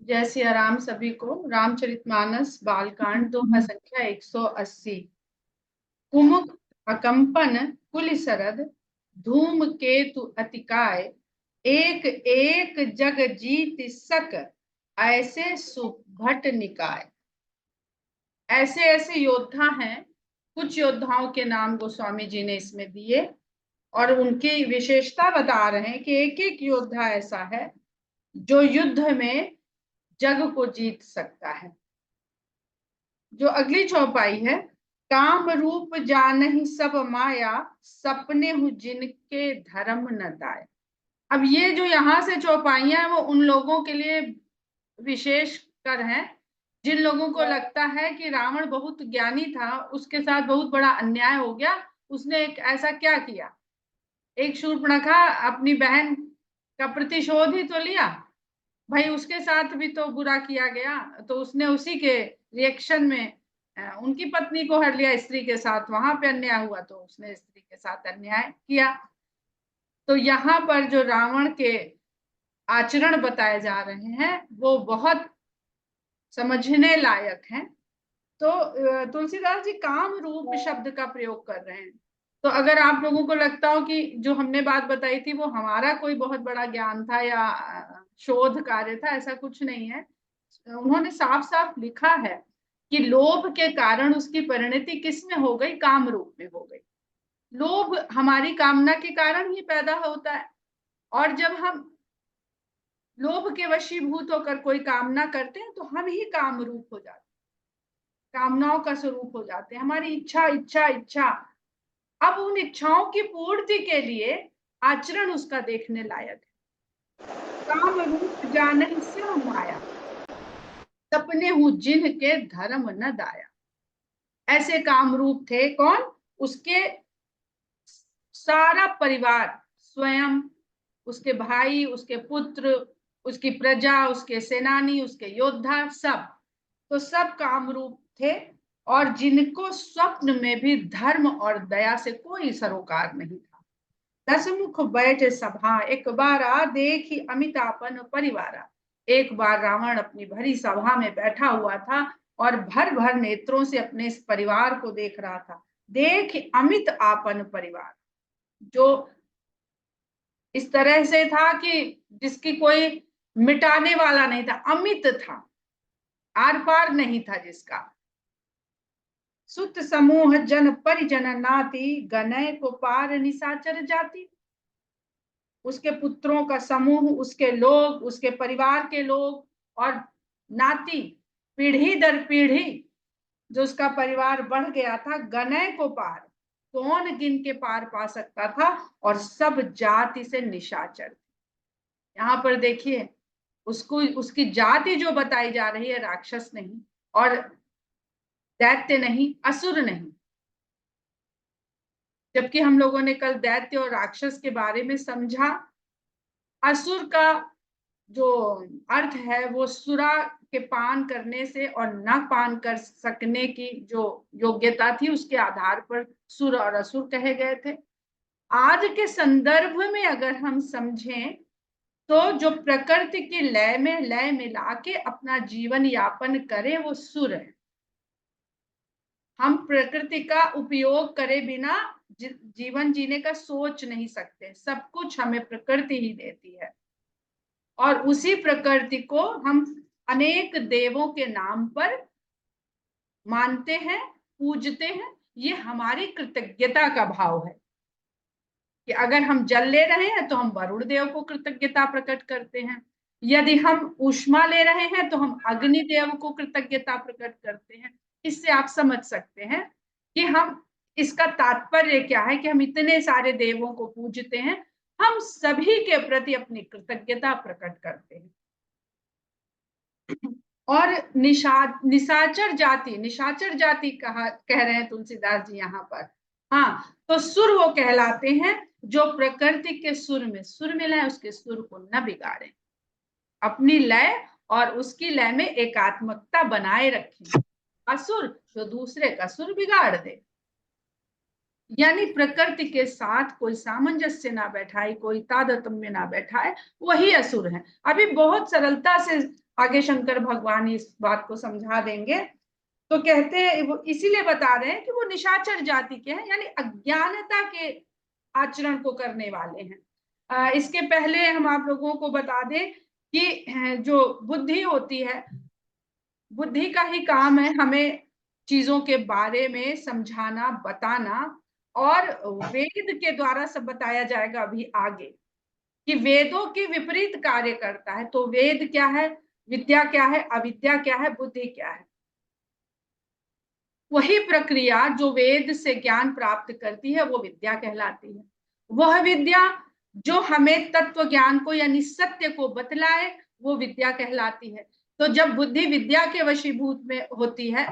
जय सिया राम सभी को। रामचरितमानस बालकांड दोहा संख्या 180। कुमुक अकंपन कुल सरद, धूम केतु अतिकाय, एक एक जग जीत सक, ऐसे सुभट निकाय। ऐसे ऐसे योद्धा हैं, कुछ योद्धाओं के नाम गोस्वामी जी ने इसमें दिए और उनकी विशेषता बता रहे हैं कि एक एक योद्धा ऐसा है जो युद्ध में जग को जीत सकता है। जो अगली चौपाई है, काम रूप जानहि सब माया, सपने हूँ जिनके धर्म न दाय। अब ये जो यहाँ से चौपाइयां हैं वो उन लोगों के लिए विशेष कर हैं जिन लोगों को लगता है कि रावण बहुत ज्ञानी था, उसके साथ बहुत बड़ा अन्याय हो गया। उसने एक ऐसा क्या किया, एक शूर्पणखा अपनी बहन का प्रतिशोध ही तो लिया भाई, उसके साथ भी तो बुरा किया गया, तो उसने उसी के रिएक्शन में उनकी पत्नी को हर लिया, स्त्री के साथ वहां पे अन्याय हुआ तो उसने स्त्री के साथ अन्याय किया। तो यहाँ पर जो रावण के आचरण बताए जा रहे हैं वो बहुत समझने लायक हैं। तो तुलसीदास जी काम रूप शब्द का प्रयोग कर रहे हैं। तो अगर आप लोगों को लगता हो कि जो हमने बात बताई थी वो हमारा कोई बहुत बड़ा ज्ञान था या शोध कार्य था, ऐसा कुछ नहीं है। उन्होंने साफ साफ लिखा है कि लोभ के कारण उसकी परिणति किस में हो गई, काम रूप में हो गई। लोभ हमारी कामना के कारण ही पैदा होता है, और जब हम लोभ के वशीभूत होकर कोई कामना करते हैं तो हम ही काम रूप हो जाते हैं, कामनाओं का स्वरूप हो जाते हैं। हमारी इच्छा इच्छा इच्छा, अब उन इच्छाओं की पूर्ति के लिए आचरण उसका देखने लायक है। काम रूप जानहि सब माया, सपने हूँ जिन के धर्म न दाया। ऐसे काम रूप थे कौन, उसके सारा परिवार, स्वयं, उसके भाई, उसके पुत्र, उसकी प्रजा, उसके सेनानी, उसके योद्धा, सब, तो सब कामरूप थे और जिनको स्वप्न में भी धर्म और दया से कोई सरोकार नहीं था। दसमुख बैठे सभा, एक बार देखी अमितापन परिवारा। एक बार रावण अपनी भरी सभा में बैठा हुआ था और भर भर नेत्रों से अपने इस परिवार को देख रहा था। देख अमित आपन परिवार, जो इस तरह से था कि जिसकी कोई मिटाने वाला नहीं था, अमित था, आर पार नहीं था जिसका। सुत समूह जन परिजन नाती, गनय को पार निशाचर जाति। उसके पुत्रों का समूह, उसके लोग, उसके परिवार के लोग और नाती, पीढ़ी दर पीढ़ी जो उसका परिवार बढ़ गया था, गनय को पार, कौन गिन के पार पा सकता था, और सब जाति से निशाचर। यहाँ पर देखिए उसको, उसकी जाति जो बताई जा रही है, राक्षस नहीं और दैत्य नहीं, असुर नहीं। जबकि हम लोगों ने कल दैत्य और राक्षस के बारे में समझा। असुर का जो अर्थ है वो सुरा के पान करने से और न पान कर सकने की जो योग्यता थी उसके आधार पर सुर और असुर कहे गए थे। आज के संदर्भ में अगर हम समझें तो जो प्रकृति की लय में लय मिला के अपना जीवन यापन करे वो सुर है। हम प्रकृति का उपयोग करे बिना जीवन जीने का सोच नहीं सकते, सब कुछ हमें प्रकृति ही देती है और उसी प्रकृति को हम अनेक देवों के नाम पर मानते हैं, पूजते हैं। ये हमारी कृतज्ञता का भाव है कि अगर हम जल ले रहे हैं तो हम वरुण देव को कृतज्ञता प्रकट करते हैं, यदि हम ऊष्मा ले रहे हैं तो हम अग्नि देव को कृतज्ञता प्रकट करते हैं। इससे आप समझ सकते हैं कि हम, इसका तात्पर्य क्या है कि हम इतने सारे देवों को पूजते हैं, हम सभी के प्रति अपनी कृतज्ञता प्रकट करते हैं। और निशाचर जाति कह रहे हैं तुलसीदास जी यहाँ पर। हाँ, तो सुर वो कहलाते हैं जो प्रकृति के सुर में लय, उसके सुर को न बिगाड़े, अपनी लय और उसकी लय में एकात्मकता बनाए रखें। असुर जो दूसरे का सुर बिगाड़ दे। यानी प्रकृति के साथ कोई सामंजस्य ना बैठाए, कोई तादात्म्य ना बैठाए, वही असुर है। अभी बहुत सरलता से आगे शंकर भगवान इस बात को समझा देंगे। तो कहते हैं, वो इसीलिए बता रहे हैं कि वो निशाचर जाति के हैं, यानी अज्ञानता के आचरण को करने वाले हैं। इसके पहले हम आप लोगों को बता दें कि जो बुद्धि होती है, बुद्धि का ही काम है हमें चीजों के बारे में समझाना, बताना। और वेद के द्वारा सब बताया जाएगा अभी आगे कि वेदों के विपरीत कार्य करता है। तो वेद क्या है, विद्या क्या है, अविद्या क्या है, बुद्धि क्या है। वही प्रक्रिया जो वेद से ज्ञान प्राप्त करती है वो विद्या कहलाती है। वह विद्या जो हमें तत्व ज्ञान को यानी सत्य को बतलाए वो विद्या कहलाती है। तो जब बुद्धि विद्या के वशीभूत में होती है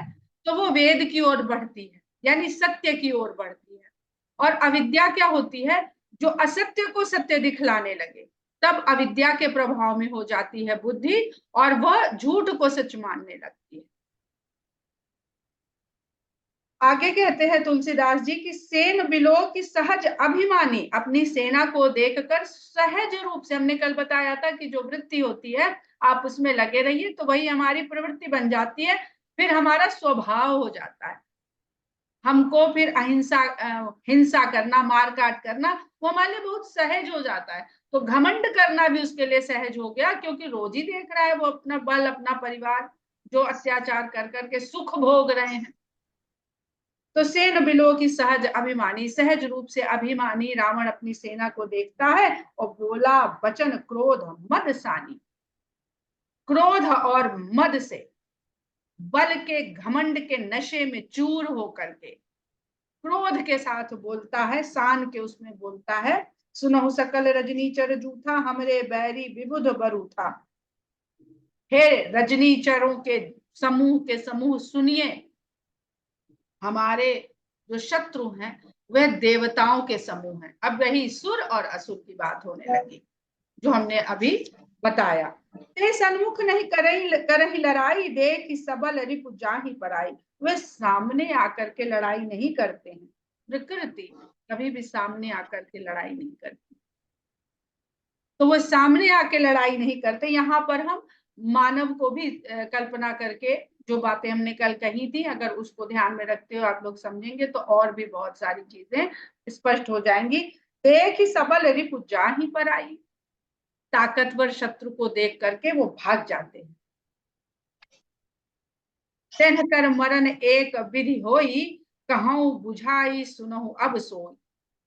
तो वो वेद की ओर बढ़ती है, यानी सत्य की ओर बढ़ती है। और अविद्या क्या होती है, जो असत्य को सत्य दिखलाने लगे, तब अविद्या के प्रभाव में हो जाती है बुद्धि, और वह झूठ को सच मानने लगती है। आगे कहते हैं तुलसीदास जी की सेन बिलो की सहज अभिमानी, अपनी सेना को देखकर सहज रूप से, हमने कल बताया था कि जो वृत्ति होती है आप उसमें लगे रहिए तो वही हमारी प्रवृत्ति बन जाती है, फिर हमारा स्वभाव हो जाता है। हमको फिर अहिंसा हिंसा करना, मार काट करना वो हमारे लिए बहुत सहज हो जाता है। तो घमंड करना भी उसके लिए सहज हो गया, क्योंकि रोज ही देख रहा है वो अपना बल, अपना परिवार जो अत्याचार कर करके सुख भोग रहे हैं। तो सेन बिलो की सहज अभिमानी, सहज रूप से अभिमानी रावण अपनी सेना को देखता है और बोला वचन क्रोध मद सानी। क्रोध और मद से, बल के घमंड के नशे में चूर होकर के क्रोध के साथ बोलता है, सान के उसमें बोलता है, सुनहु सकल रजनीचर जूठा, हमरे बैरी विबुध बरूठा। हे रजनीचरों के के समूह सुनिए, हमारे जो शत्रु हैं वह देवताओं के समूह हैं। अब वही सुर और असुर की बात होने लगी जो हमने अभी बताया। ते सन्मुख नहीं करही लड़ाई, देख सबल रिपु जाहि पराई। वे सामने आकर के लड़ाई नहीं करते हैं, प्रकृति कभी भी सामने आकर के लड़ाई नहीं करती। तो वो सामने आके लड़ाई नहीं करते। यहाँ पर हम मानव को भी कल्पना करके जो बातें हमने कल कही थी, अगर उसको ध्यान में रखते हो आप लोग समझेंगे तो और भी बहुत सारी चीजें स्पष्ट हो जाएंगी। देख ही सबल रिपु जाहि पराई, ताकतवर शत्रु को देख करके वो भाग जाते हैं। तेन कर मरण एक विधि होई, कहूं बुझाई सुनहु अब सोई।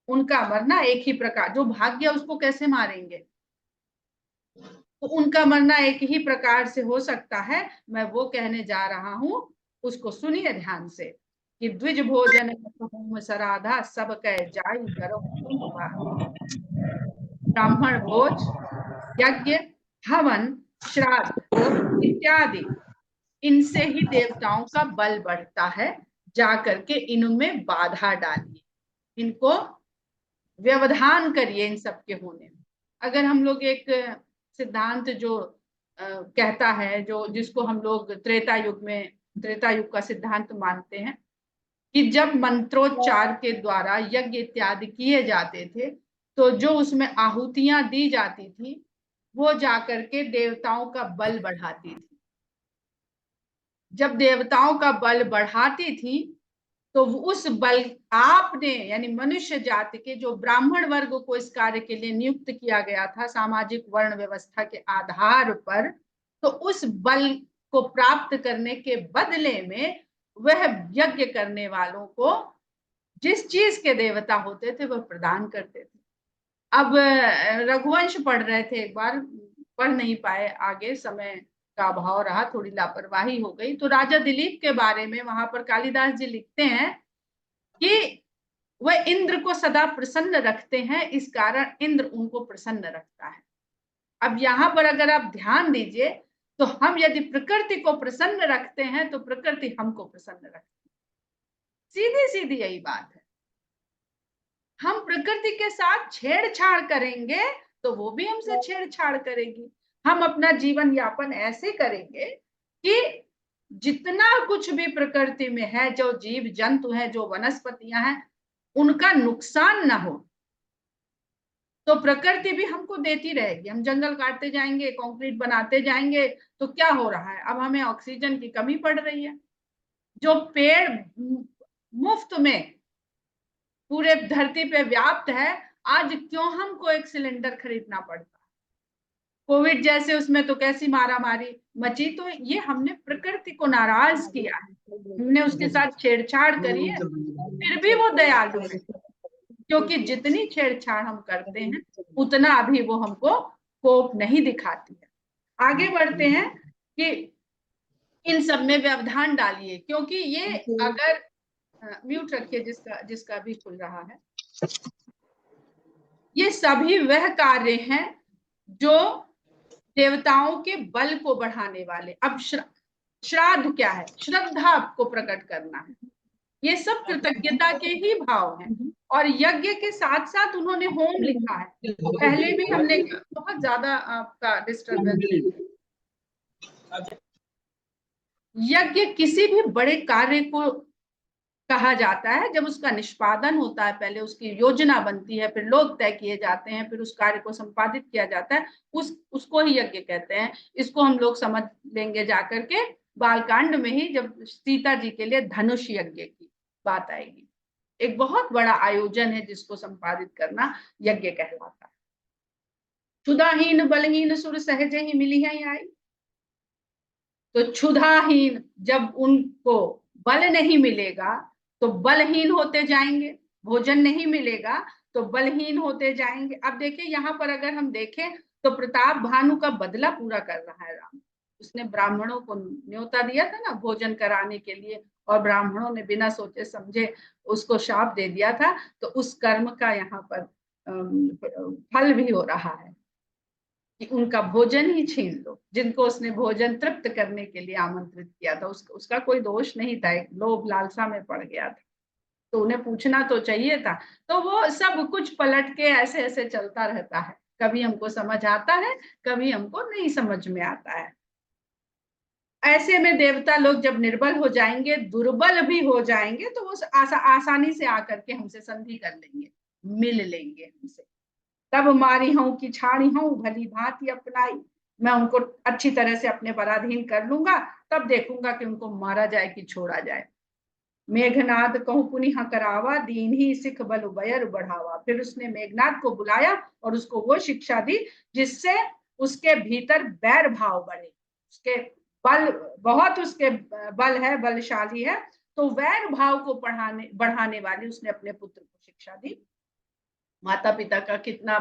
उनका मरना एक ही प्रकार, जो भाग गया उसको कैसे मारेंगे, तो उनका मरना एक ही प्रकार से हो सकता है। मैं वो कहने जा रहा हूं, उसको सुनिए ध्यान से कि द्विज भोजन सराधा, सब कह जाई करो ब्राह्मण भोज, यज्ञ, हवन, श्राद्ध इत्यादि, इनसे ही देवताओं का बल बढ़ता है। जा करके इनमें बाधा डालिए, इनको व्यवधान करिए इन सबके होने में। अगर हम लोग एक सिद्धांत जो कहता है, जो जिसको हम लोग त्रेता युग का सिद्धांत मानते हैं कि जब मंत्रोच्चार के द्वारा यज्ञ इत्यादि किए जाते थे तो जो उसमें आहुतियां दी जाती थी वो जाकर के देवताओं का बल बढ़ाती थी। जब देवताओं का बल बढ़ाती थी तो उस बल, आपने यानी मनुष्य जाति के जो ब्राह्मण वर्ग को इस कार्य के लिए नियुक्त किया गया था सामाजिक वर्ण व्यवस्था के आधार पर, तो उस बल को प्राप्त करने के बदले में वह यज्ञ करने वालों को जिस चीज के देवता होते थे वह प्रदान करते थे। अब रघुवंश पढ़ रहे थे, एक बार पढ़ नहीं पाए, आगे समय का अभाव रहा, थोड़ी लापरवाही हो गई। तो राजा दिलीप के बारे में वहां पर कालिदास जी लिखते हैं कि वह इंद्र को सदा प्रसन्न रखते हैं, इस कारण इंद्र उनको प्रसन्न रखता है। अब यहाँ पर अगर आप ध्यान दीजिए तो हम यदि प्रकृति को प्रसन्न रखते हैं तो प्रकृति हमको प्रसन्न रखती है। सीधी सीधी यही बात है। हम प्रकृति के साथ छेड़छाड़ करेंगे तो वो भी हमसे छेड़छाड़ करेगी। हम अपना जीवन यापन ऐसे करेंगे कि जितना कुछ भी प्रकृति में है, जो जीव जंतु है, जो वनस्पतियां हैं, उनका नुकसान ना हो, तो प्रकृति भी हमको देती रहेगी। हम जंगल काटते जाएंगे, कंक्रीट बनाते जाएंगे, तो क्या हो रहा है, अब हमें ऑक्सीजन की कमी पड़ रही है। जो पेड़ मुफ्त में पूरे धरती पे व्याप्त है, आज क्यों हमको एक सिलेंडर खरीदना पड़ता? कोविड जैसे उसमें तो कैसी मारामारी मची, तो ये हमने प्रकृति को नाराज किया है, हमने उसके साथ छेड़छाड़ करी है। फिर भी वो दयालु है, क्योंकि जितनी छेड़छाड़ हम करते हैं उतना अभी वो हमको कोप नहीं दिखाती है। आगे बढ़ते हैं कि इन सब में व्यवधान डालिए, क्योंकि ये अगर म्यूट रखिए जिसका जिसका भी खुल रहा है, ये सभी वह कार्य हैं जो देवताओं के बल को बढ़ाने वाले। अब श्राद्ध क्या है? श्रद्धा को प्रकट करना है। ये सब कृतज्ञता के ही भाव हैं। और यज्ञ के साथ साथ उन्होंने होम लिखा है। पहले भी हमने बहुत ज्यादा आपका डिस्टर्बेंस। यज्ञ किसी भी बड़े कार्य को कहा जाता है जब उसका निष्पादन होता है, पहले उसकी योजना बनती है, फिर लोग तय किए जाते हैं, फिर उस कार्य को संपादित किया जाता है, उसको ही यज्ञ कहते हैं। इसको हम लोग समझ लेंगे जाकर के बालकांड में ही, जब सीता जी के लिए धनुष यज्ञ की बात आएगी। एक बहुत बड़ा आयोजन है जिसको संपादित करना यज्ञ कहलाता है। क्षुधाहीन बलहीन सुर सहज ही मिली है आई। तो क्षुधाहीन, जब उनको बल नहीं मिलेगा तो बलहीन होते जाएंगे, भोजन नहीं मिलेगा तो बलहीन होते जाएंगे। अब देखिए यहाँ पर अगर हम देखें तो प्रताप भानु का बदला पूरा कर रहा है राम। उसने ब्राह्मणों को न्योता दिया था ना भोजन कराने के लिए, और ब्राह्मणों ने बिना सोचे समझे उसको शाप दे दिया था। तो उस कर्म का यहाँ पर फल भी हो रहा है कि उनका भोजन ही छीन लो। जिनको उसने भोजन तृप्त करने के लिए आमंत्रित किया था, उसका कोई दोष नहीं था, एक लोभ लालसा में पड़ गया था, तो उन्हें पूछना तो चाहिए था। तो वो सब कुछ पलट के ऐसे ऐसे चलता रहता है, कभी हमको समझ आता है, कभी हमको नहीं समझ में आता है। ऐसे में देवता लोग जब निर्बल हो जाएंगे, दुर्बल भी हो जाएंगे, तो वो आसानी से आकर के हमसे संधि कर लेंगे, मिल लेंगे हमसे। तब मारी हूं कि छाड़ी हूं भली भांति अपनाई। मैं उनको अच्छी तरह से अपने पराधीन कर लूंगा, तब देखूंगा कि उनको मारा जाए कि छोड़ा जाए। मेघनाद कहूं पुनिह करावा, दीन ही सिख बल बयर बढ़ावा। फिर उसने मेघनाद को बुलाया और उसको वो शिक्षा दी जिससे उसके भीतर बैर भाव बढ़े। उसके बल बहुत, उसके बल है, बलशाली है, तो वैर भाव को बढ़ाने वाली उसने अपने पुत्र को शिक्षा दी। माता पिता का कितना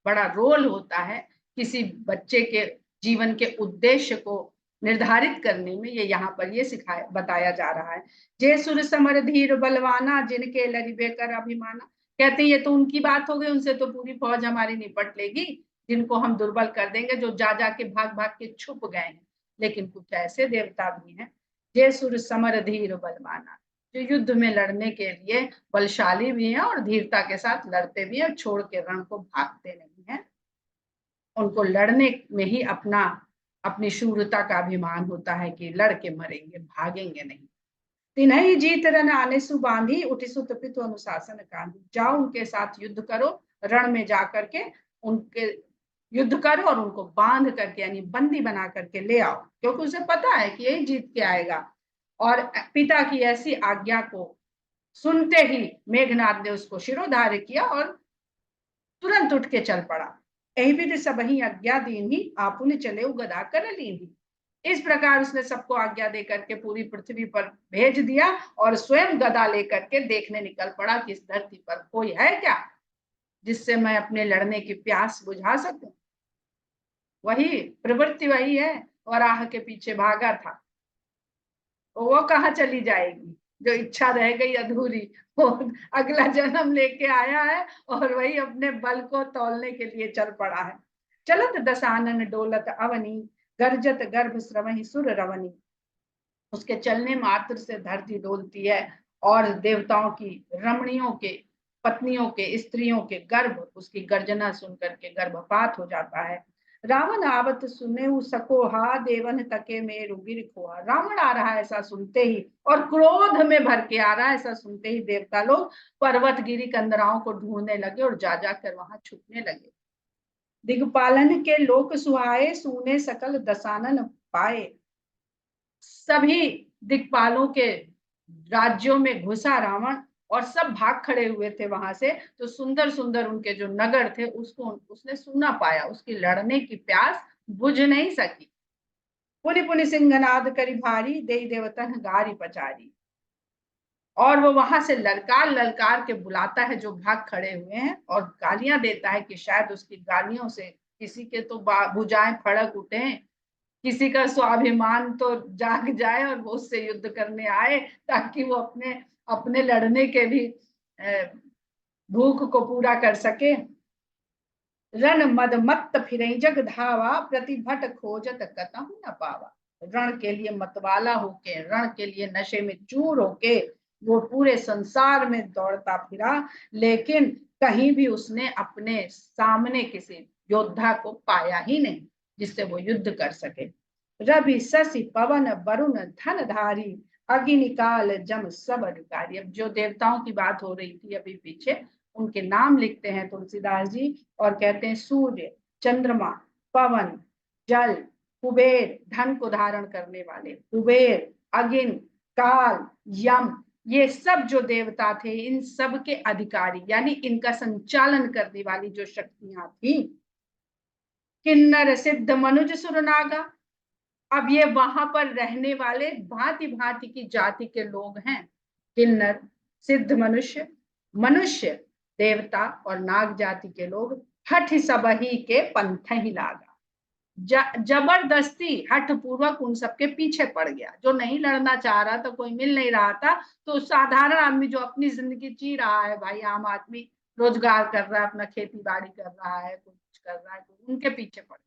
बड़ा रोल होता है किसी बच्चे के जीवन के उद्देश्य को निर्धारित करने में, ये यहाँ पर ये सिखाया बताया जा रहा है। जे सुर समर धीर बलवाना, जिनके लरिबे कर अभिमाना। कहते हैं ये तो उनकी बात हो गई, उनसे तो पूरी फौज हमारी निपट लेगी, जिनको हम दुर्बल कर देंगे, जो जा जाके भाग भाग के छुप गए हैं। लेकिन कुछ ऐसे देवता भी हैं, जे सुर समर धीर बलवाना, जो युद्ध में लड़ने के लिए बलशाली भी हैं और धीरता के साथ लड़ते भी हैं, छोड़ के रण को भागते नहीं हैं। उनको लड़ने में ही अपनी शूरता का अभिमान होता है कि लड़के मरेंगे, भागेंगे नहीं। तिन्हई जीत रन आने सु बांधी, उठी सुत पितु अनुशासन कांधी। जाओ उनके साथ युद्ध करो, रण में जाकर के उनके युद्ध करो और उनको बांध करके यानी बंदी बना करके ले आओ, क्योंकि उसे पता है कि यही जीत के आएगा। और पिता की ऐसी आज्ञा को सुनते ही मेघनाद ने उसको शिरोधार्य किया और तुरंत उठ के चल पड़ा। यही भी सब ही आज्ञा दीन ही आपुन चले गदा कर लीन। इस प्रकार उसने सबको आज्ञा देकर के पूरी पृथ्वी पर भेज दिया और स्वयं गदा लेकर के देखने निकल पड़ा कि इस धरती पर कोई है क्या जिससे मैं अपने लड़ने की प्यास बुझा सकूं। वही प्रवृत्ति वही है, वराह के पीछे भागा था, तो वो कहाँ चली जाएगी? जो इच्छा रह गई अधूरी, वो अगला जन्म लेके आया है और वही अपने बल को तौलने के लिए चल पड़ा है। चलत दशानन डोलत अवनी, गर्जत गर्भ श्रवहि सुर रवनी। उसके चलने मात्र से धरती डोलती है और देवताओं की रमणियों के, पत्नियों के, स्त्रियों के गर्भ उसकी गर्जना सुन करके गर्भपात हो जाता है। रावण आवत सुने सको हा देवन तके में रुगिर खोआ। रावण आ रहा है ऐसा सुनते ही और क्रोध में भर के आ रहा है ऐसा सुनते ही देवता लोग पर्वतगिरी कंदराओं को ढूंढने लगे और जा जाकर वहां छुपने लगे। दिग्पालन के लोक सुहाए सूने सकल दसानन पाए। सभी दिक्पालों के राज्यों में घुसा रावण और सब भाग खड़े हुए थे वहां से। तो सुंदर सुंदर उनके जो नगर थे उसको उसने सुना पाया, उसकी लड़ने की प्यास बुझ नहीं सकी। पुनि पुनि सिंहनाद करी भारी दे देवतन गारी पचारी। और वो वहां से ललकार ललकार के बुलाता है जो भाग खड़े हुए हैं और गालियां देता है कि शायद उसकी गालियों से किसी के तो भुजाएं फड़क उठे, किसी का स्वाभिमान तो जाग जाए और वो उससे युद्ध करने आए ताकि वो अपने अपने लड़ने के भी भूख को पूरा कर सके। रण मद मत्त फिर जग धावा प्रतिभट खोजत कतहु न पावा। रण के लिए मतवाला होके, रण के लिए नशे में चूर होके वो पूरे संसार में दौड़ता फिरा, लेकिन कहीं भी उसने अपने सामने किसी योद्धा को पाया ही नहीं जिससे वो युद्ध कर सके। रवि शशि पवन वरुण धनधारी अग्निकाल जम सब अधिकारी। अब जो देवताओं की बात हो रही थी अभी पीछे, उनके नाम लिखते हैं तुलसीदास जी और कहते हैं सूर्य, चंद्रमा, पवन, जल, कुबेर धन को धारण करने वाले, कुबेर, अग्नि, काल, यम, ये सब जो देवता थे इन सब के अधिकारी यानी इनका संचालन करने वाली जो शक्तियां थी। किन्नर सिद्ध मनुज सुरनागा। अब ये वहां पर रहने वाले भांति भांति की जाति के लोग हैं। किन्नर, सिद्ध मनुष्य, मनुष्य, देवता और नाग जाति के लोग हठ सबही के पंथ ही लागा। जबरदस्ती हठ पूर्वक उन सबके पीछे पड़ गया। जो नहीं लड़ना चाह रहा था, कोई मिल नहीं रहा था, तो साधारण आदमी जो अपनी जिंदगी जी रहा है, भाई आम आदमी रोजगार कर रहा है, अपना खेती बाड़ी कर रहा है, कुछ कर रहा है, तो उनके पीछे पड़ गया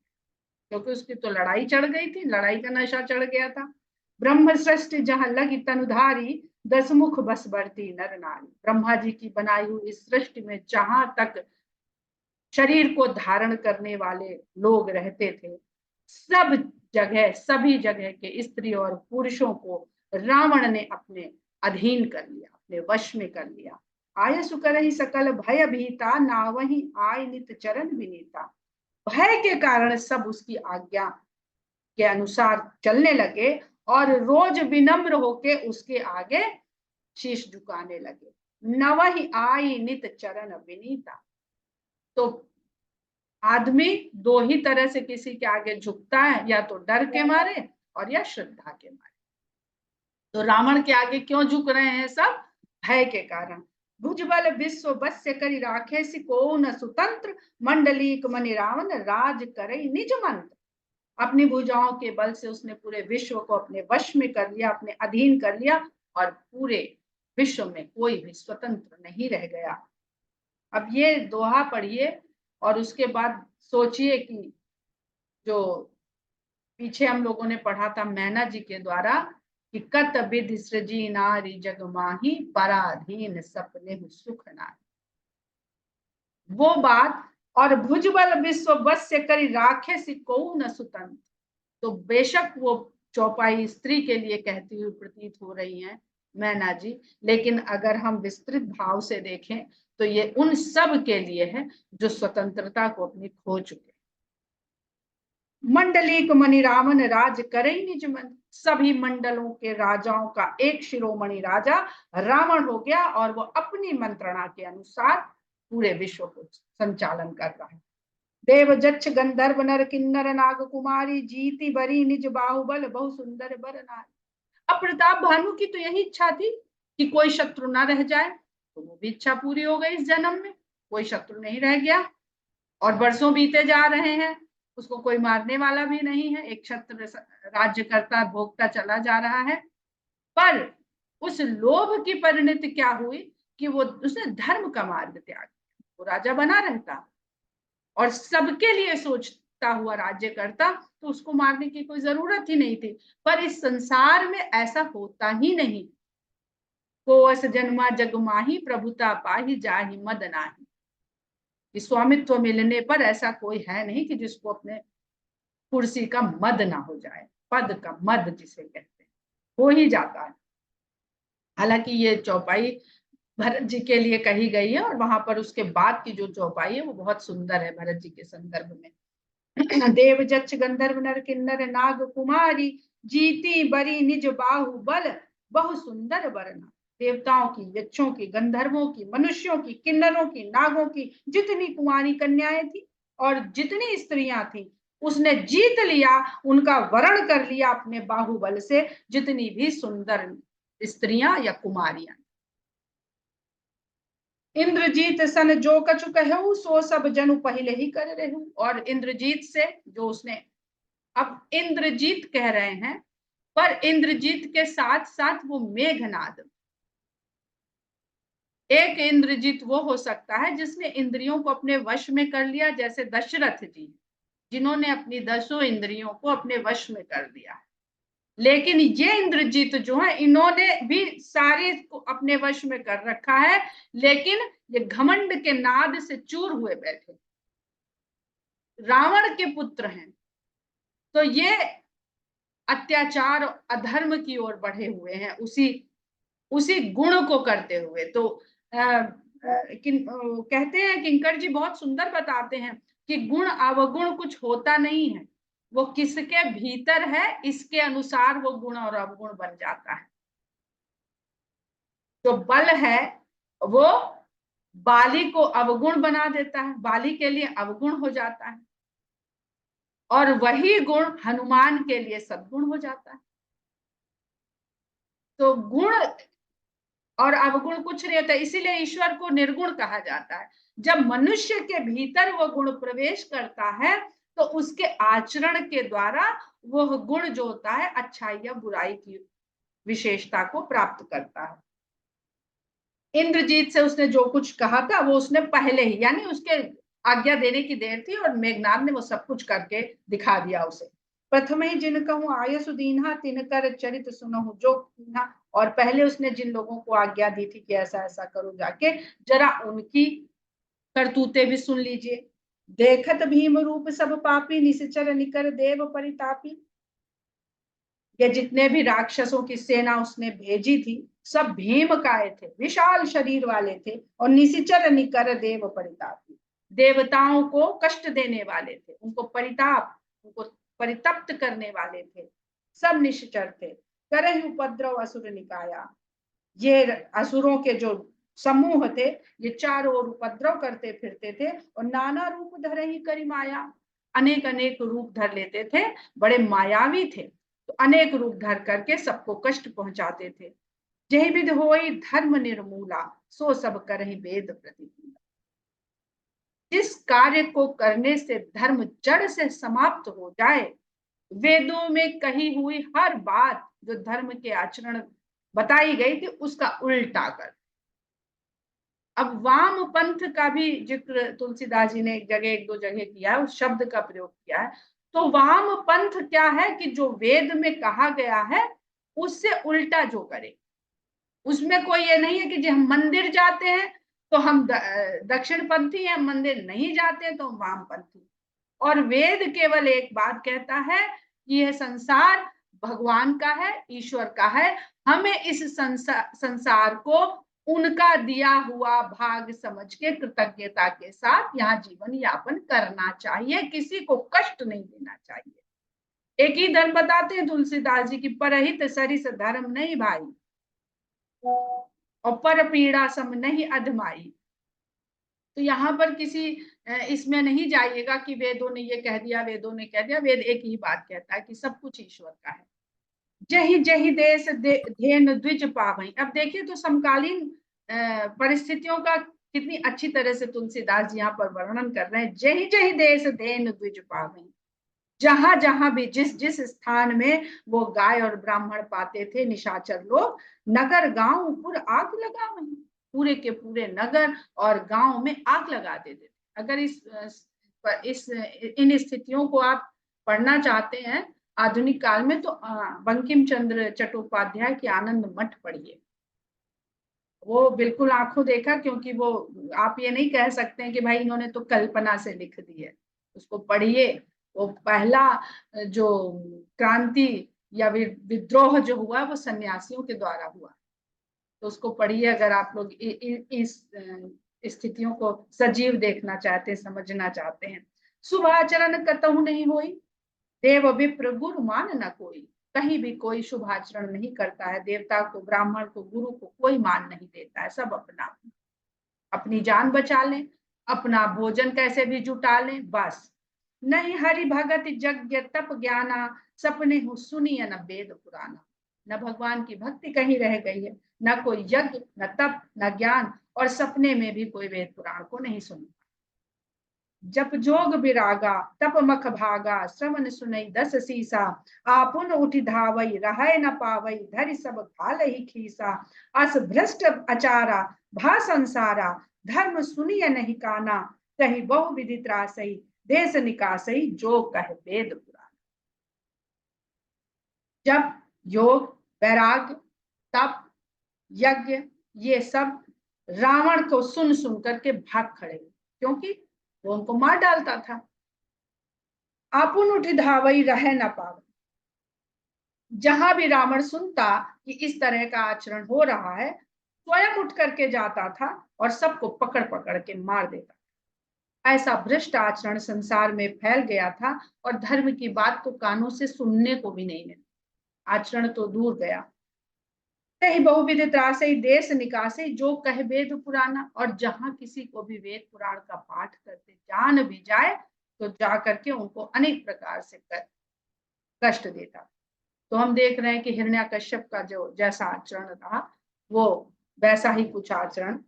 क्योंकि उसकी तो लड़ाई चढ़ गई थी, लड़ाई का नशा चढ़ गया था। ब्रह्म सृष्टि जहां लगी तनुधारी दसमुख बस बढ़ती नर नारी। ब्रह्मा जी की बनाई हुई इस सृष्टि में जहां तक शरीर को धारण करने वाले लोग रहते थे, सब जगह सभी जगह के स्त्री और पुरुषों को रावण ने अपने अधीन कर लिया, अपने वश में कर लिया। आय सुकर ही सकल भय भीता ना वही आय नित चरण विनीता। भय के कारण सब उसकी आज्ञा के अनुसार चलने लगे और रोज विनम्र होके उसके आगे शीश झुकाने लगे। नवहि आई नित चरण विनीता। तो आदमी दो ही तरह से किसी के आगे झुकता है, या तो डर के मारे और या श्रद्धा के मारे। तो रावण के आगे क्यों झुक रहे हैं सब? भय के कारण। भुजबल विश्व बस्य करी राखे सिको न सुतंत्र मंडलीक मनि रावण राज करे निज मंत्र। अपनी भुजाओं के बल से उसने पूरे विश्व को अपने वश में कर लिया, अपने अधीन कर लिया और पूरे विश्व में कोई भी स्वतंत्र नहीं रह गया। अब ये दोहा पढ़िए और उसके बाद सोचिए कि जो पीछे हम लोगों ने पढ़ा था मैना जी के द्वारा कि कत विधि सृजी नारी जग माही पराधीन सपने सुख नारी, वो बात। और भुजबल विश्व बस्य करी राखे सिको न सुतंत्र। तो बेशक वो चौपाई स्त्री के लिए कहती हुई प्रतीत हो रही हैं मैना जी, लेकिन अगर हम विस्तृत भाव से देखें तो ये उन सब के लिए है जो स्वतंत्रता को अपनी खो चुके। मंडलीक मणि रावण राज करे निज मन। सभी मंडलों के राजाओं का एक शिरोमणि राजा रावण हो गया और वो अपनी मंत्रणा के अनुसार पूरे विश्व को संचालन कर रहा है। देव जच्छ गंधर्व नर किन्नर नाग कुमारी जीती बरी निज बाहुबल बहु सुंदर बर नारी। अब प्रताप भानु की तो यही इच्छा थी कि कोई शत्रु ना रह जाए, तो वो भी इच्छा पूरी हो गई। इस जन्म में कोई शत्रु नहीं रह गया और वर्षों बीते जा रहे हैं, उसको कोई मारने वाला भी नहीं है, एक छत्र राज्य करता भोगता चला जा रहा है। पर उस लोभ की परिणति क्या हुई कि वो उसने धर्म का मार्ग त्याग किया। वो राजा बना रहता और सबके लिए सोचता हुआ राज्य करता, तो उसको मारने की कोई जरूरत ही नहीं थी। पर इस संसार में ऐसा होता ही नहीं। कोस जन्मा जग माही प्रभुता पाही जाहि मद नाही। स्वामित्व मिलने पर ऐसा कोई है नहीं कि जिसको अपने कुर्सी का मद ना हो जाए, पद का मद जिसे कहते हैं, हो ही जाता है। हालांकि ये चौपाई भरत जी के लिए कही गई है और वहां पर उसके बाद की जो चौपाई है वो बहुत सुंदर है भरत जी के संदर्भ में। देव जच्छ गंधर्व नर किन्नर नाग कुमारी, जीती बरी निज बाहु बल, बहु सुंदर वरना। देवताओं की, यक्षों की, गंधर्वों की, मनुष्यों की, किन्नरों की, नागों की जितनी कुमारी कन्याएं थी और जितनी स्त्रियां थी, उसने जीत लिया, उनका वरण कर लिया अपने बाहुबल से, जितनी भी सुंदर स्त्रियां या कुमारियां। इंद्रजीत सन जो कछु कहूँ, सो सब जनु पहले ही कर रहूं। और इंद्रजीत से जो उसने, अब इंद्रजीत कह रहे हैं, पर इंद्रजीत के साथ साथ वो मेघनाद, एक इंद्रजीत वो हो सकता है जिसने इंद्रियों को अपने वश में कर लिया, जैसे दशरथ जी, जिन्होंने अपनी 10 इंद्रियों को अपने वश में कर दिया। लेकिन ये इंद्रजीत जो है, इन्होंने भी सारे को अपने वश में कर रखा है, लेकिन ये घमंड के नाद से चूर हुए बैठे, रावण के पुत्र हैं, तो ये अत्याचार अधर्म की ओर बढ़े हुए हैं, उसी उसी गुण को करते हुए। तो कहते हैं, किंकर जी बहुत सुंदर बताते हैं कि गुण अवगुण कुछ होता नहीं है, वो किसके भीतर है इसके अनुसार वो गुण और अवगुण बन जाता है। जो बल है वो बाली को अवगुण बना देता है, बाली के लिए अवगुण हो जाता है, और वही गुण हनुमान के लिए सद्गुण हो जाता है। तो गुण और अवगुण कुछ नहीं होता, इसीलिए ईश्वर को निर्गुण कहा जाता है। जब मनुष्य के भीतर वो गुण प्रवेश करता है, तो उसके आचरण के द्वारा वह गुण जो होता है अच्छाई या बुराई की विशेषता को प्राप्त करता है। इंद्रजीत से उसने जो कुछ कहा था वो उसने पहले ही, यानी उसके आज्ञा देने की देर थी और मेघनाद ने वो सब कुछ करके दिखा दिया उसे। प्रथम ही जिन कहूँ आयसु दीन्हा, तिन कर चरित सुनहु जो कीन्हा। और पहले उसने जिन लोगों को आज्ञा दी थी कि ऐसा ऐसा करो, जाके जरा उनकी करतूते भी सुन लीजिए। देखत भीम रूप सब पापी, निश्चर निकर देव परितापी। ये जितने भी राक्षसों की सेना उसने भेजी थी, सब भीम काय थे, विशाल शरीर वाले थे, और निशिचर निकर देव परितापी, देवताओं को कष्ट देने वाले थे, उनको परिताप, उनको परितप्त करने वाले थे, सब निश्चर थे। करहि उपद्रव असुर निकाया, ये असुरों के जो समूह थे, ये चारों ओर उपद्रव करते फिरते थे, और नाना रूप धरे ही करी माया, अनेक अनेक रूप धर लेते थे, बड़े मायावी थे, तो अनेक रूप धर करके सबको कष्ट पहुंचाते थे। जय विध होई धर्म निर्मूला, सो सब करहि वेद प्रतिकूला। जिस कार्य को करने से धर्म जड़ से समाप्त हो जाए, वेदों में कही हुई हर बात जो धर्म के आचरण बताई गई थी उसका उल्टा कर। अब वाम पंथ का भी जिक्र तुलसीदास जी ने एक जगह, एक दो जगह किया है, उस शब्द का प्रयोग किया है। तो वाम पंथ क्या है कि जो वेद में कहा गया है उससे उल्टा जो करे। उसमें कोई ये नहीं है कि जो हम मंदिर जाते हैं तो हम दक्षिण पंथी हैं, मंदिर नहीं जाते तो हम वामपंथी। और वेद केवल एक बात कहता है कि यह संसार भगवान का है, ईश्वर का है, हमें इस संसार को उनका दिया हुआ भाग समझ के कृतज्ञता के साथ यहाँ जीवन यापन करना चाहिए, किसी को कष्ट नहीं देना चाहिए। एक ही धर्म बताते हैं तुलसीदास जी की, परहित सरिस धर्म नहीं भाई, और पर पीड़ा सम नहीं अधमाई। तो यहाँ पर किसी इसमें नहीं जाइएगा कि वेदों ने ये कह दिया, वेदों ने कह दिया। वेद एक ही बात कहता है कि सब कुछ ईश्वर का है। जही जही देश धेन द्विज पावई। अब देखिए तो समकालीन परिस्थितियों का कितनी अच्छी तरह से तुलसीदास जी यहाँ पर वर्णन कर रहे हैं। जही जही देश धेन द्विज पावई, जहां जहां भी जिस जिस स्थान में वो गाय और ब्राह्मण पाते थे निशाचर लोग, नगर गांव पुर आग लगा वहीं, पूरे के पूरे नगर और गांव में आग लगा देते थे। अगर इस इन स्थितियों को आप पढ़ना चाहते हैं आधुनिक काल में, तो बंकिम चंद्र चट्टोपाध्याय की आनंद मठ पढ़िए। वो बिल्कुल आंखों देखा, क्योंकि वो, आप ये नहीं कह सकते हैं कि भाई इन्होंने तो कल्पना से लिख दी है। उसको पढ़िए वो पहला जो क्रांति या विद्रोह जो हुआ वो सन्यासियों के द्वारा हुआ। तो उसको पढ़िए अगर आप लोग इस स्थितियों को सजीव देखना चाहते हैं, समझना चाहते हैं। शुभ आचरण कतहु नहीं होई, देव विप्र गुरु मान न कोई। कहीं भी कोई शुभ आचरण नहीं करता है, देवता को, ब्राह्मण को, गुरु को कोई मान नहीं देता है। सब अपना अपनी जान बचा लें, अपना भोजन कैसे भी जुटा लें, बस। नहीं हरि भगत यज्ञ तप ज्ञाना, सपने हो सुनिए न वेद पुराना। न भगवान की भक्ति कहीं रह गई है, न कोई यज्ञ, न तप, न ज्ञान, और सपने में भी कोई वेद पुराण को नहीं सुना। जप जोग विरागा, तप मख भागा, श्रवण सुनई दस सीसा। आपुन उठि धावई, रहै न पावई, धरि सब खाल ही खीसा। अस भ्रष्ट अचारा, भा संसारा, धर्म सुनिय नहीं काना। कही बहु विधि त्रासई, देश निकासई, जो कह वेद पुराण। जब योग, वैराग्य, तप, यज्ञ, ये सब रावण को सुन सुन करके भाग खड़े, क्योंकि वो उनको मार डालता था। आपुन उठ धावई, रह न पावई। जहां भी रावण सुनता कि इस तरह का आचरण हो रहा है, स्वयं उठ करके जाता था और सबको पकड़ पकड़ के मार देता। ऐसा भ्रष्ट आचरण संसार में फैल गया था, और धर्म की बात तो कानों से सुनने को भी नहीं मिलता, आचरण तो दूर गया। कहीं बहुविध त्रासई, देश निकासे, जो कह वेद पुराना। और जहां किसी को भी वेद पुराण का पाठ करते जान भी जाए, तो जा करके उनको अनेक प्रकार से कष्ट देता। तो हम देख रहे हैं कि हिरण्याकश्यप का जो जैसा आचरण रहा, वो वैसा ही कुछ आचरण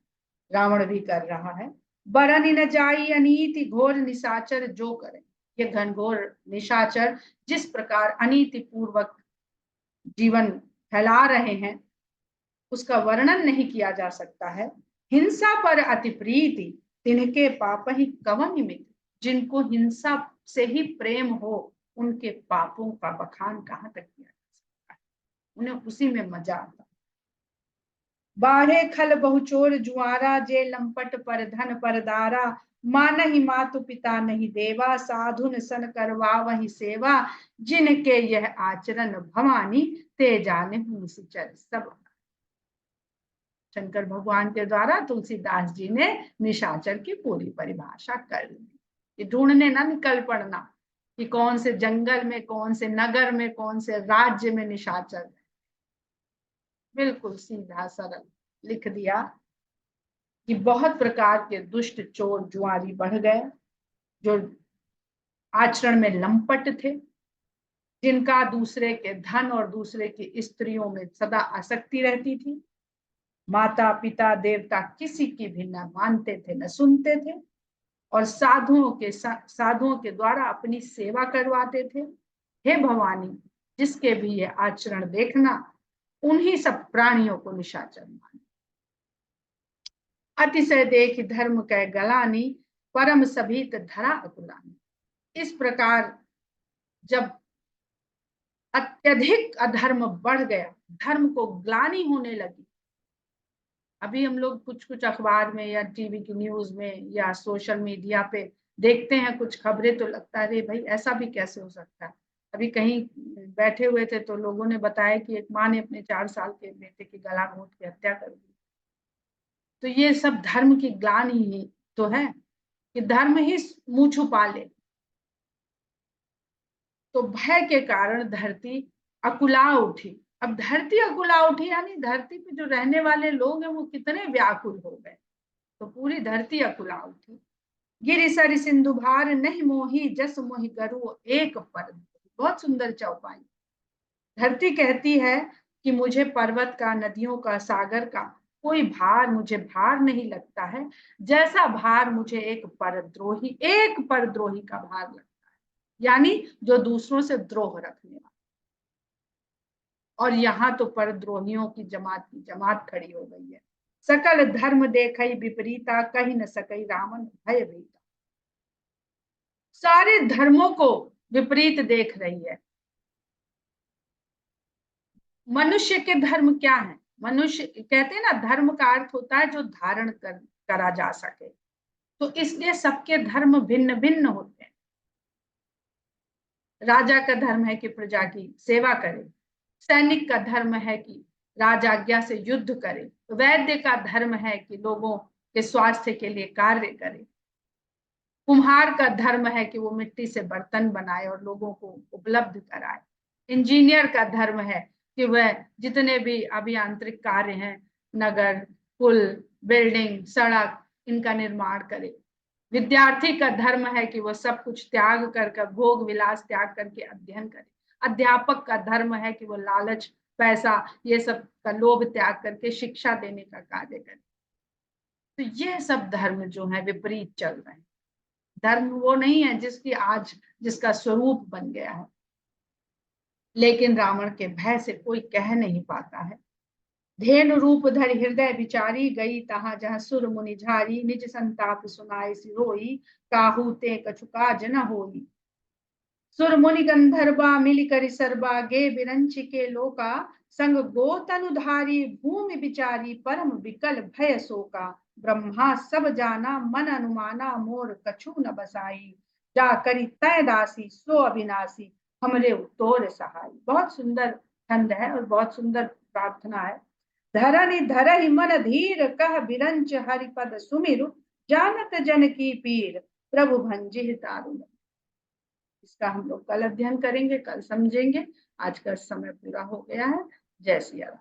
रावण भी कर रहा है। बरन न जाई अनीति, घोर निशाचर जो करे। ये घनघोर निशाचर जिस प्रकार अनीति पूर्वक जीवन फैला रहे हैं, उसका वर्णन नहीं किया जा सकता है। हिंसा पर अति प्रीति, तिनके पाप ही कवम मित। जिनको हिंसा से ही प्रेम हो, उनके पापों का बखान कहाँ तक किया जा सकता है, उन्हें उसी में मजा आता। बाहे खल बहुचोर जुआरा, जे लंपट पर धन परदारा। मान ही मातु पिता नहीं देवा, साधुन सन करवा वही सेवा। जिनके यह आचरण भवानी, ते जाने निश्चर सब। शंकर भगवान के द्वारा तुलसीदास जी ने निशाचर की पूरी परिभाषा कर दी। ये ढूंढने ना निकल पड़ना कि कौन से जंगल में, कौन से नगर में, कौन से राज्य में निशाचर, बिल्कुल सीधा सरल लिख दिया कि बहुत प्रकार के दुष्ट चोर जुआरी बढ़ गए, जो आचरण में लंपट थे, जिनका दूसरे के धन और दूसरे की स्त्रियों में सदा आसक्ति रहती थी। माता पिता देवता किसी की भी न मानते थे, न सुनते थे, और साधुओं के द्वारा अपनी सेवा करवाते थे। हे भवानी, जिसके भी ये आचरण देखना, उन्हीं सब प्राणियों को निशाचर माने। अतिशय देख धर्म कै गलानी, परम सभीत धरा अकुलानी। इस प्रकार जब अत्यधिक अधर्म बढ़ गया, धर्म को ग्लानि होने लगी। अभी हम लोग कुछ कुछ अखबार में या टीवी की न्यूज में या सोशल मीडिया पे देखते हैं कुछ खबरें, तो लगता है अरे भाई ऐसा भी कैसे हो सकता है। अभी कहीं बैठे हुए थे तो लोगों ने बताया कि एक माँ ने अपने 4 साल के बेटे की गला घोंट के हत्या कर दी। तो ये सब धर्म की ग्लानि ही तो है कि धर्म ही मुंह छुपा ले। तो भय के कारण धरती अकुला उठी। अब धरती अकुला उठी यानी धरती पे जो रहने वाले लोग हैं वो कितने व्याकुल हो गए, तो पूरी धरती अकुला उठी। गिरि सरि सिंधु भार, नहीं मोही जस मोहि गरु एक पर। बहुत सुंदर चौपाई। धरती कहती है कि मुझे पर्वत का, नदियों का, सागर का कोई भार, मुझे भार नहीं लगता है, जैसा भार मुझे एक परद्रोही का भार लगता है, यानी जो दूसरों से द्रोह रखने वाला। और यहाँ तो परद्रोहियों की जमात खड़ी हो गई है। सकल धर्म देखई विपरीता, कही न सकई रावण भय भीता। सारे धर्मों को विपरीत देख रही है। मनुष्य के धर्म क्या है? मनुष्य कहते हैं ना, धर्म का अर्थ होता है जो धारण करा जा सके। तो इसलिए सबके धर्म भिन्न भिन्न होते हैं। राजा का धर्म है कि प्रजा की सेवा करे, सैनिक का धर्म है कि राजाज्ञा से युद्ध करे, वैद्य का धर्म है कि लोगों के स्वास्थ्य के लिए कार्य करे, कुम्हार का धर्म है कि वो मिट्टी से बर्तन बनाए और लोगों को उपलब्ध कराए, इंजीनियर का धर्म है कि वह जितने भी अभियांत्रिक कार्य हैं, नगर, पुल, बिल्डिंग, सड़क, इनका निर्माण करे, विद्यार्थी का धर्म है कि वो सब कुछ त्याग कर भोग विलास त्याग करके अध्ययन करे, अध्यापक का धर्म है कि वो लालच, पैसा, ये सब का लोभ त्याग करके शिक्षा देने का कार्य करे। तो ये सब धर्म जो है विपरीत चल रहे हैं। धर्म वो नहीं है जिसका स्वरूप बन गया है। लेकिन रावण के भय से कोई कह नहीं पाता है। धेनु रूप धर हृदय विचारी, गई तहां जहां सुर मुनि झारी, निज संताप सुनाए सिरोई, काहू ते कछु काज न होई। सुर मुनि गंधर्वा मिल करि सरबा, गे बिरंच के लोका, संग गोतनुधारी भूमि विचारी, परम विकल भय शोका। ब्रह्मा सब जाना मन अनुमाना, मोर कछु न बसाई, जा करी तय दासी सो अविनाशी, हमरे तोर सहाय। बहुत सुंदर छंद है और बहुत सुंदर प्रार्थना है। धरनि धरहि मन धीर, कह बिरंच हरिपद सुमिरु, जानत जन की पीर, प्रभु भंजिह दारुण। इसका हम लोग कल अध्ययन करेंगे, कल समझेंगे। आज का समय पूरा हो गया है। जय सिया राम।